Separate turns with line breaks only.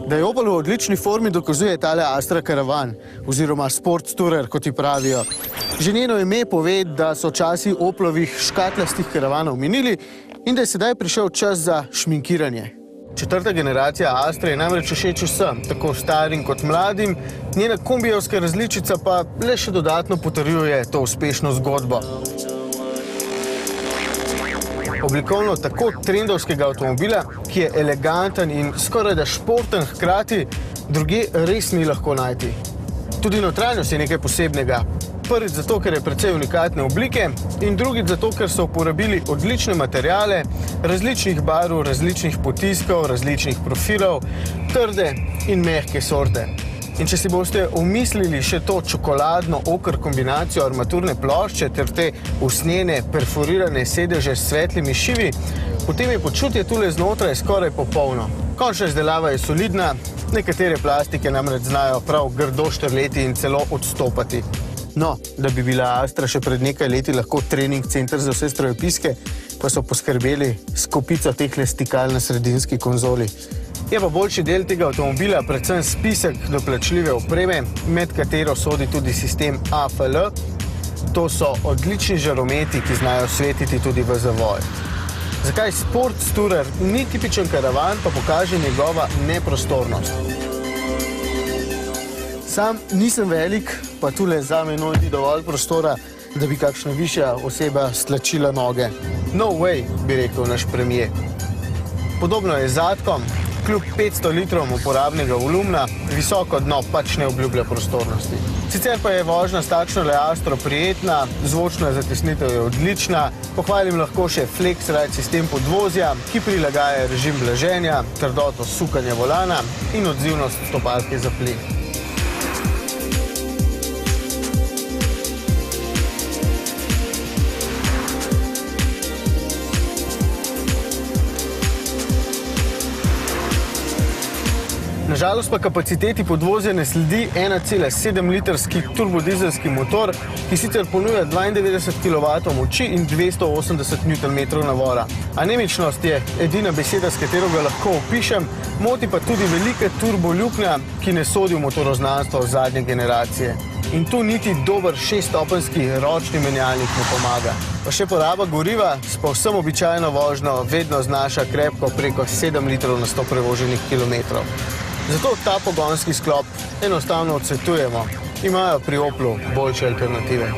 Da je Opel v odlični formi, dokazuje tale Astra Caravan, oziroma Sports Tourer, kot ji pravijo. Že njeno ime pove, da so časi Oplovih škatlastih karavanov minili in da je sedaj prišel čas za šminkiranje. Četrta generacija Astre je namreč všeč vsem, tako starim kot mladim, njena kombijevska različica pa le še dodatno potrjuje to uspešno zgodbo. Oblikovno tako trendovskega avtomobila, ki je eleganten in skorajda športen hkrati, drugje res ni lahko najti. Tudi notranjost je nekaj posebnega. Prvič zato, ker je precej unikatne oblike in drugič zato, ker so uporabili odlične materiale, različnih barv, različnih potiskov, različnih profilov, trde in mehke sorte. In če si boste omislili še to čokoladno oker kombinacijo armaturne plošče ter te usnjene, perforirane sedeže s svetlimi šivi, potem je počutje tule znotraj skoraj popolno. Končna izdelava je solidna, nekatere plastike namreč znajo prav grdo štrleti in celo odstopati. No, da bi bila Astra še pred nekaj leti lahko trening center za vse strojopiske, pa so poskrbeli s kopico tehle stikal na sredinski konzoli. Je pa boljši del tega avtomobila predvsem spisek doplačljive opreme, med katero sodi tudi sistem AFL. To so odlični žarometi, ki znajo svetiti tudi v zavoj. Zakaj Sports Tourer ni tipičen karavan, pa pokaže njegova neprostornost. Sam nisem velik, pa tule za menoj ni dovolj prostora, da bi kakšna višja oseba stlačila noge. No way, bi rekel naš premier. Podobno je z zadkom. Kljub 500 litrom uporabnega volumna, visoko dno pač ne obljublja prostornosti. Sicer pa je vožnja s takšnole Astro prijetna, zvočna zatesnitev je odlična, pohvalim lahko še Flex Ride sistem podvozja, ki prilagaja režim blaženja, trdoto sukanja volana in odzivnost stopalke za plin. Nažalost pa kapaciteti podvozja ne sledi 1,7-litrski turbodizelski motor, ki sicer ponuja 92 kW moči in 280 Nm navora. Anemičnost je edina beseda, s katero ga lahko opišem, moti pa tudi velika turboluknja, ki ne sodi v motoroznanstvo zadnje generacije. In tu niti dober 6-stopenjski ročni menjalnik ne pomaga. Pa še poraba goriva s povsem običajno vožnjo vedno znaša krepko preko 7 litrov na 100 prevoženih kilometrov. Zato ta pogonski sklop enostavno odsvetujemo. Imajo pri Oplu boljše alternative.